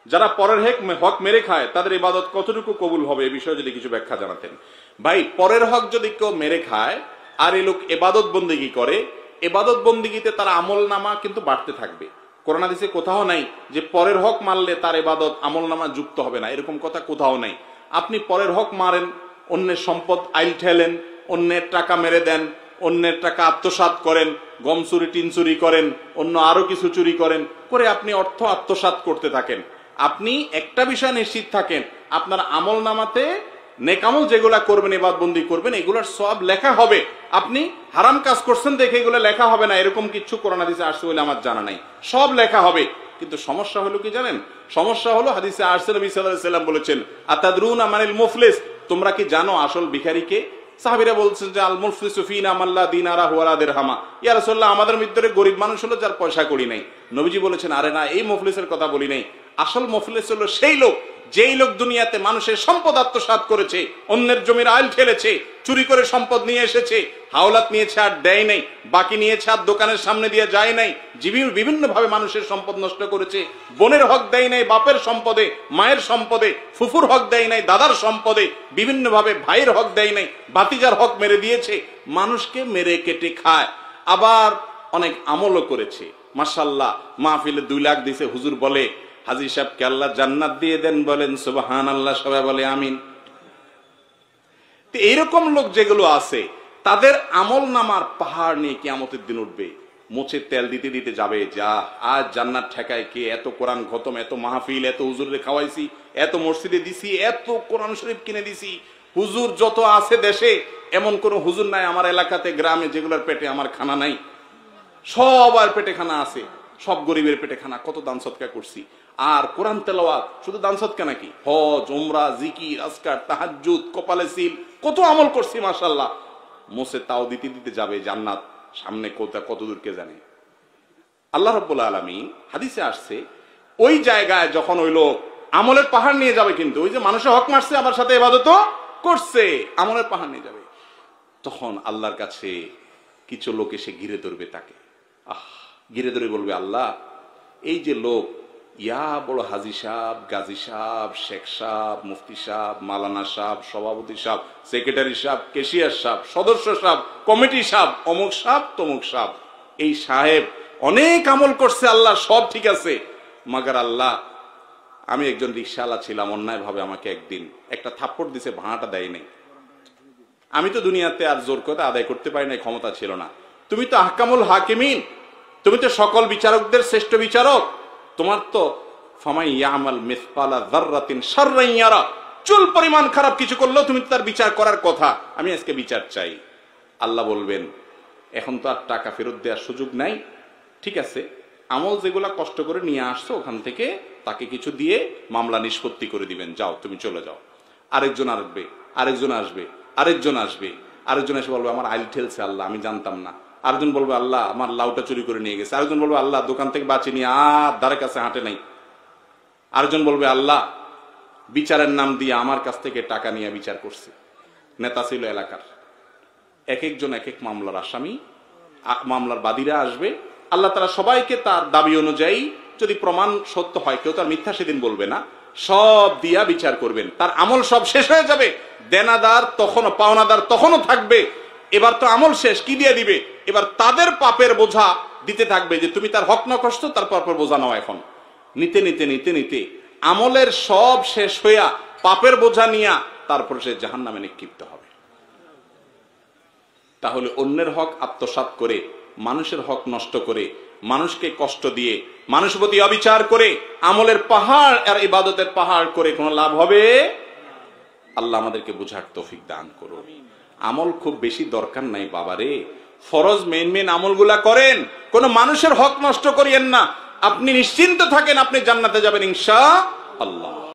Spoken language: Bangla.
যারা পরের হক মেরে খায় তাদের ইবাদত কতটুকু কবুল হবে, এই বিষয়ে যদি কিছু ব্যাখ্যা জানাতেন। ভাই, পরের হক যদি কেউ মেরে খায় আর এই লোক ইবাদত বন্দেগী করে, ইবাদত বন্দেগীতে তার আমল নামা কিন্তু বাড়তে থাকবে। কোরআন হাদিসে কোথাও নাই যে পরের হক মারলে তার ইবাদত আমল নামা যুক্ত হবে না, এরকম কথা কোথাও নাই। আপনি পরের হক মারেন, অন্যের সম্পদ আইল ঠেলেন, অন্যের টাকা মেরে দেন, অন্যের টাকা আত্মসাৎ করেন, গম চুরি টিন চুরি করেন, অন্য আরো কিছু চুরি করেন, করে আপনি অর্থ আত্মসাৎ করতে থাকেন। আপনি একটা বিষয় নিশ্চিত থাকেন, আপনার আমল নামাতে নেকামল যেগুলা করবেন, ইবাদতবন্দি করবেন, এগুলোর সব লেখা হবে। আপনি হারাম কাজ করছেন দেখে এগুলো লেখা হবে না, এরকম কিছু কোরআন হাদিসে আসছে বলে আমার জানা নাই। সব লেখা হবে, কিন্তু সমস্যা হলো কি জানেন? সমস্যা হলো হাদিসে আসছে নবী সাল্লাল্লাহু আলাইহি ওয়াসাল্লাম বলেছেন, আতাদরুনা মানিল মুফলিস, তোমরা কি জানো আসল ভিখারি কে? সাহাবীরা বলছেন যে আল মুফলিসু ফিনা মাল্লা দিনারা ওয়ালা দিরহামা, ইয়া রাসূলুল্লাহ, আমাদের ভিতরে গরিব মানুষ হলো যার পয়সা কড়ি নাই। নবীজি বলেছেন, আরে না, এই মুফলিসের কথা বলি নাই। আসল মুফলিস হলো সেই লোক যেই লোক দুনিয়াতে মানুষের সম্পদ আত্মসাৎ করেছে, অন্যের জমির আইল ঠেলেছে, চুরি করে সম্পদ নিয়ে এসেছে, হাওলাত নিয়েছে আর দেয় নাই, বাকি নিয়েছে আর দোকানের সামনে দিয়ে যায় নাই, বিভিন্ন ভাবে মানুষের সম্পদ নষ্ট করেছে, বোনের হক দেয় নাই বাপের সম্পদে, মায়ের সম্পদে, ফুফুর হক দেয় নাই দাদার সম্পদে, বিভিন্ন ভাবে ভাইয়ের হক দেয় নাই, ভাতিজার হক মেরে দিয়েছে, মানুষকে মেরে কেটে খায়। আবার অনেক আমলও করেছে, মাশাআল্লাহ, মাহফিলে 2 লাখ দিছে, হুজুর বলে হাজী সাহেবকে আল্লাহ জান্নাত দিয়ে দেন, বলেন সুবহানাল্লাহ, সবাই বলে আমিন। তো এইরকম লোক যেগুলো আছে তাদের আমল নামার পাহাড় নিয়ে কিয়ামতের দিন উঠবে, মোচে তেল দিতে দিতে যাবে, যা আজ জান্নাত ঠেকায় কে? এত কোরআন খতম, এত মাহফিল, এত হুজুরে খাওয়াইছি, এত মসজিদে দিছি, এত কোরআন শরীফ কিনে দিছি। হুজুর যত আছে দেশে, এমন কোন হুজুর নাই আমার এলাকাতে গ্রামে যেগুলোর পেটে আমার খানা নাই। সবার পেটে খানা আছে, সব গরিবের পেটে খানা। কত দান সদকা করছি। আর কোরআন তেলাওয়াত, শুধু দান সদকা নাকি, হজ, উমরা, জিকির, আজকার, তাহাজ্জুদ, কপালে সিল, কত আমল করছি মাশাআল্লাহ। মোসে তাও দিতে দিতে যাবে জান্নাত, সামনে কত দূর কে জানে। আল্লাহ রাব্বুল আলামিন হাদিসে আসছে, ওই জায়গায় যখন ওই লোক আমলের পাহাড় নিয়ে যাবে, কিন্তু ওই যে মানুষের হক মারছে আবার সাথে ইবাদতও করছে, আমলের পাহাড় নিয়ে যাবে, তখন আল্লাহর কাছে কিছু লোক এসে ঘিরে ধরবে তাকে। ঘিরে ধরে বলবে, আল্লাহ, এই যে লোক, ইয়া বড় হাজি সাহেব, গাজী সাহেব, শেখ সাহেব, মুফতি সাহেব, মালানা সাহেব, সভাপতি সাহেব, সেক্রেটারি সাহেব, কেশিয়ার সাহেব, সদস্য সাহেব, কমিটি সাহেব, অমুক সাহেব, তমুক সাহেব, এই সাহেব অনেক আমল করছে, আল্লাহ সব ঠিক আছে, মাগার আল্লাহ, আমি একজন রিকশাওয়ালা ছিলাম, অন্যায় ভাবে আমাকে একদিন একটা থাপ্পড় দিছে, ভাড়াটা দেয় নাই। আমি তো দুনিয়াতে আর জোর করে আদায় করতে পারি নাই, ক্ষমতা ছিল না। তুমি তো আহকামুল হাকিমিন, তুমি তো সকল বিচারকদের শ্রেষ্ঠ বিচারক, তোমার তো ফামাই ইয়ামাল মিসকালা যাররাতিন শাররান ইয়ারা, চুল পরিমাণ খারাপ কিছু করলেও তুমি তার বিচার করার কথা, আমি আজকে বিচার চাই। আল্লাহ বলবেন, এখন তো আর টাকা ফেরত দেওয়ার সুযোগ নাই, ঠিক আছে, আমল যেগুলা কষ্ট করে নিয়ে আসছো ওখান থেকে তাকে কিছু দিয়ে মামলা নিষ্পত্তি করে দিবেন, যাও তুমি চলে যাও। আরেকজন আসবে, আরেকজন আসবে, আরেকজন আসবে, আরেকজন এসে বলবে আমার আইল ঠেলছে আল্লাহ, আমি জানতাম না। আরেকজন বলবে আল্লাহ আমার লাউটা চুরি করে নিয়ে গেছে। আরেকজন বলবে আল্লাহ দোকান থেকে বাঁচিয়ে নিয়ে আর ধারে কাছে হাঁটে নাই। আরেকজন বলবে আল্লাহ বিচারের নাম দিয়ে আমার কাছ থেকে টাকা নিয়ে বিচার করছে, নেতা ছিল এলাকার। এক একজন এক এক মামলার আসামি, মামলার বাদীরা আসবে। আল্লাহ তাআলা সবাইকে তার দাবি অনুযায়ী, যদি প্রমাণ সত্য হয়, কেউ তার মিথ্যা সেদিন বলবে না, সব দিয়া বিচার করবেন। তার আমল সব শেষ হয়ে যাবে, দেনাদার তখনও, পাওনাদার তখনও থাকবে। এবার তো আমল শেষ, কি দিয়ে দিবে? এবার তাদের পাপের বোঝা দিতে থাকবে, যে তুমি তার হক নষ্ট, তারপর বোঝা নাও। এখন নিতে নিতে নিতে নিতে আমলের সব শেষ হইয়া পাপের বোঝা নিয়া তারপর সে জাহান্নামে নিক্ষিপ্ত হবে। তাহলে অন্যের হক আত্মসাৎ করে, মানুষের হক নষ্ট করে, মানুষকে কষ্ট দিয়ে, মানুষের প্রতি অবিচার করে, আমলের পাহাড় আর ইবাদতের পাহাড় করে কোনো লাভ হবে? আল্লাহ আমাদেরকে বুঝার তৌফিক দান করুন। আমল খুব বেশি দরকার নাই বাবারে, ফরজ মেন আমলগুলা করেন, কোন মানুষের হক নষ্ট করিয়েন না। আপনি নিশ্চিন্ত থাকেন, আপনি জান্নাতে যাবেন ইনশাআল্লাহ।